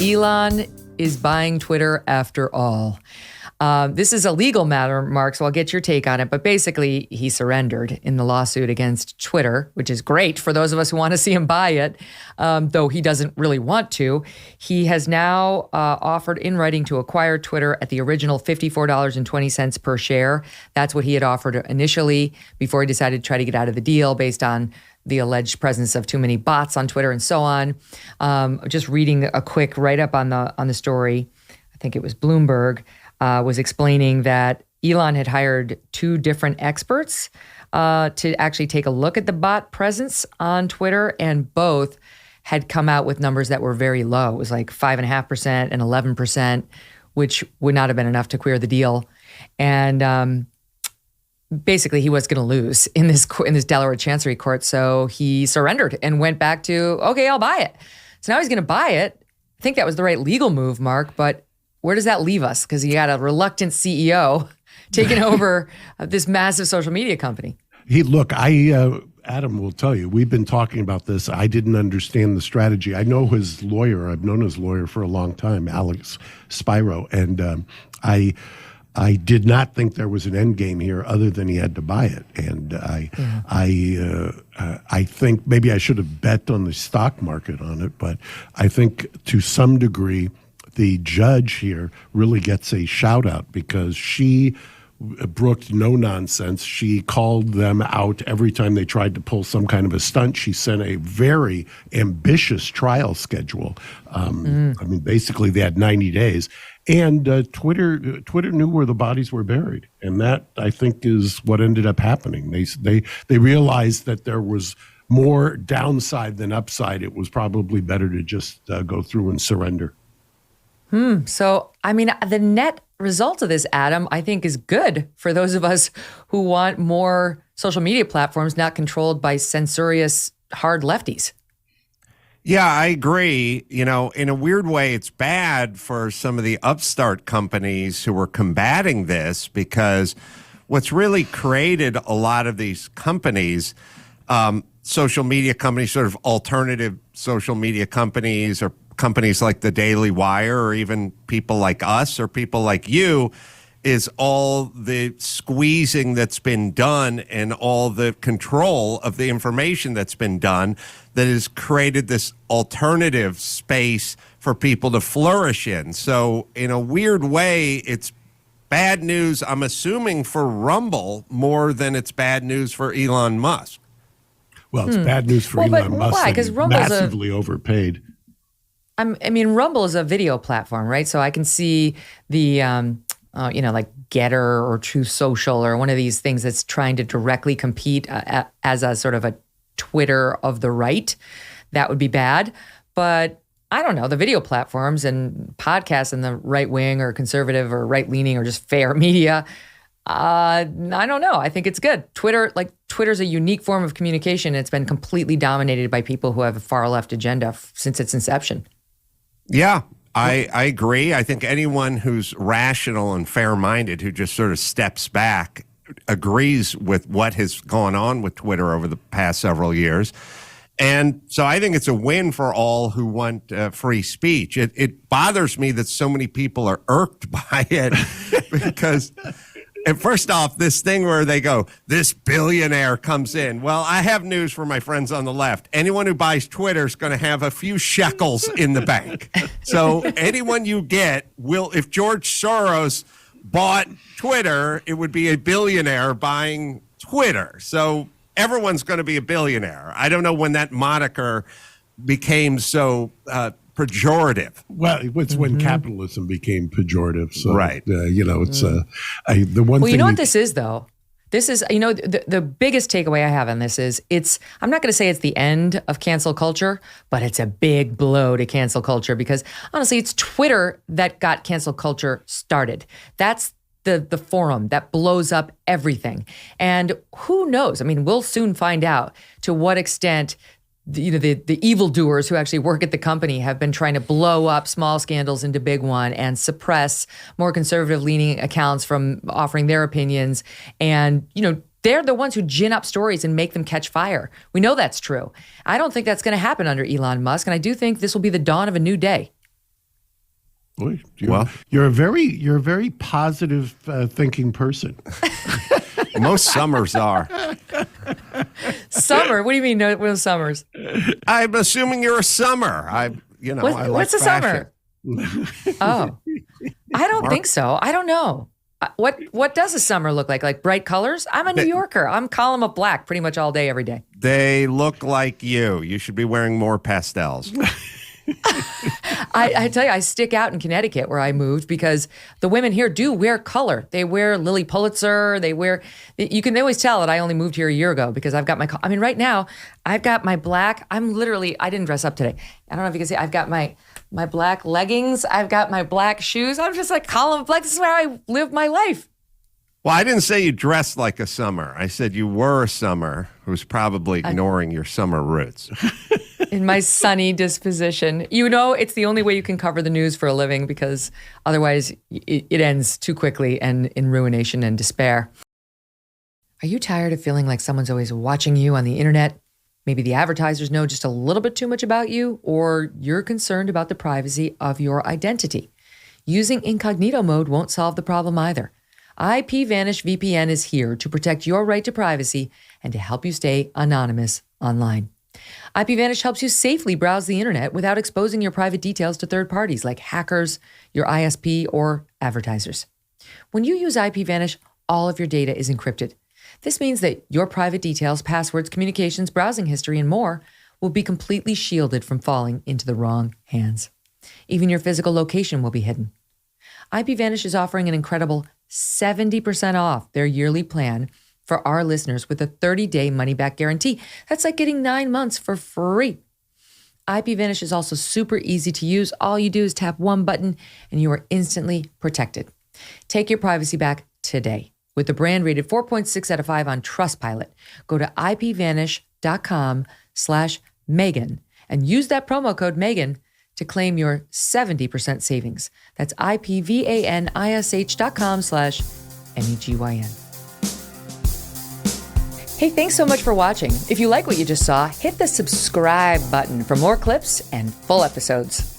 Elon is buying Twitter after all. This is a legal matter, Mark, so I'll get your take on it. But basically, he surrendered in the lawsuit against Twitter, which is great for those of us who want to see him buy it, though he doesn't really want to. He has now offered in writing to acquire Twitter at the original $54.20 per share. That's what he had offered initially before he decided to try to get out of the deal based on the alleged presence of too many bots on Twitter and so on. Just reading a quick write-up on the story, I think it was Bloomberg, was explaining that Elon had hired two different experts to actually take a look at the bot presence on Twitter, and both had come out with numbers that were very low. It was like 5.5% and 11%, which would not have been enough to clear the deal. And basically, he was going to lose in this Delaware Chancery Court, so he surrendered and went back to, okay, I'll buy it. So now he's going to buy it. I think that was the right legal move, Mark, but where does that leave us? Because you got a reluctant CEO taking over this massive social media company. Adam will tell you, we've been talking about this. I didn't understand the strategy. I know his lawyer. I've known his lawyer for a long time, Alex Spiro, and I did not think there was an end game here other than he had to buy it. And I think maybe I should have bet on the stock market on it, but I think to some degree, the judge here really gets a shout out because she brooked no nonsense. She called them out every time they tried to pull some kind of a stunt. She sent a very ambitious trial schedule. I mean, basically they had 90 days. And Twitter knew where the bodies were buried. And that, I think, is what ended up happening. They realized that there was more downside than upside. It was probably better to just go through and surrender. So, I mean, the net result of this, Adam, I think is good for those of us who want more social media platforms not controlled by censorious hard lefties. Yeah, I agree. You know, in a weird way, it's bad for some of the upstart companies who are combating this because what's really created a lot of these companies, social media companies, sort of alternative social media companies or companies like the Daily Wire or even people like us or people like you, is all the squeezing that's been done and all the control of the information that's been done that has created this alternative space for people to flourish in. So in a weird way, it's bad news, I'm assuming, for Rumble more than it's bad news for Elon Musk. Well, it's bad news for Elon Musk. Why? Because Rumble's massively overpaid. I mean, Rumble is a video platform, right? So I can see the, like Getter or True Social or one of these things that's trying to directly compete as a sort of a Twitter of the right. That would be bad. But I don't know, the video platforms and podcasts in the right wing or conservative or right leaning or just fair media, I don't know. I think it's good. Twitter's a unique form of communication. It's been completely dominated by people who have a far left agenda since its inception. Yeah, I agree. I think anyone who's rational and fair-minded, who just sort of steps back, agrees with what has gone on with Twitter over the past several years. And so I think it's a win for all who want free speech. It bothers me that so many people are irked by it because... And first off, this thing where they go, this billionaire comes in. Well, I have news for my friends on the left. Anyone who buys Twitter is going to have a few shekels in the bank. So anyone you get will, if George Soros bought Twitter, it would be a billionaire buying Twitter. So everyone's going to be a billionaire. I don't know when that moniker became so pejorative. Well, it's when capitalism became pejorative. So, right. It's the one thing. Well, you know what this is, though? This is, the biggest takeaway I have on this is I'm not going to say it's the end of cancel culture, but it's a big blow to cancel culture because honestly, it's Twitter that got cancel culture started. That's the forum that blows up everything. And who knows? I mean, we'll soon find out to what extent the evildoers who actually work at the company have been trying to blow up small scandals into big one and suppress more conservative leaning accounts from offering their opinions. And, they're the ones who gin up stories and make them catch fire. We know that's true. I don't think that's going to happen under Elon Musk. And I do think this will be the dawn of a new day. Boy, Well- you're a very positive thinking person. Most summers are. Summer? What do you mean? No summers? I'm assuming you're a summer. I like What's a fashion. summer? Oh, I don't think so. I don't know. What does a summer look like? Like bright colors? I'm a New Yorker. I'm column of black pretty much all day, every day. They look like you. You should be wearing more pastels. I tell you, I stick out in Connecticut where I moved because the women here do wear color. They wear Lily Pulitzer. They always tell that I only moved here a year ago because I've got right now, I've got my black, I didn't dress up today. I don't know if you can see, I've got my black leggings. I've got my black shoes. I'm just like column of black. This is where I live my life. Well, I didn't say you dressed like a summer. I said you were a summer who's probably ignoring your summer roots. In my sunny disposition. It's the only way you can cover the news for a living because otherwise it ends too quickly and in ruination and despair. Are you tired of feeling like someone's always watching you on the internet? Maybe the advertisers know just a little bit too much about you, or you're concerned about the privacy of your identity. Using incognito mode won't solve the problem either. IPVanish VPN is here to protect your right to privacy and to help you stay anonymous online. IPVanish helps you safely browse the internet without exposing your private details to third parties like hackers, your ISP, or advertisers. When you use IPVanish, all of your data is encrypted. This means that your private details, passwords, communications, browsing history, and more will be completely shielded from falling into the wrong hands. Even your physical location will be hidden. IPVanish is offering an incredible 70% off their yearly plan for our listeners with a 30-day money-back guarantee. That's like getting 9 months for free. IPVanish is also super easy to use. All you do is tap one button and you are instantly protected. Take your privacy back today with the brand rated 4.6 out of 5 on Trustpilot. Go to ipvanish.com/Megyn and use that promo code Megyn to claim your 70% savings. That's ipvanish.com/MEGYN. Hey, thanks so much for watching. If you like what you just saw, hit the subscribe button for more clips and full episodes.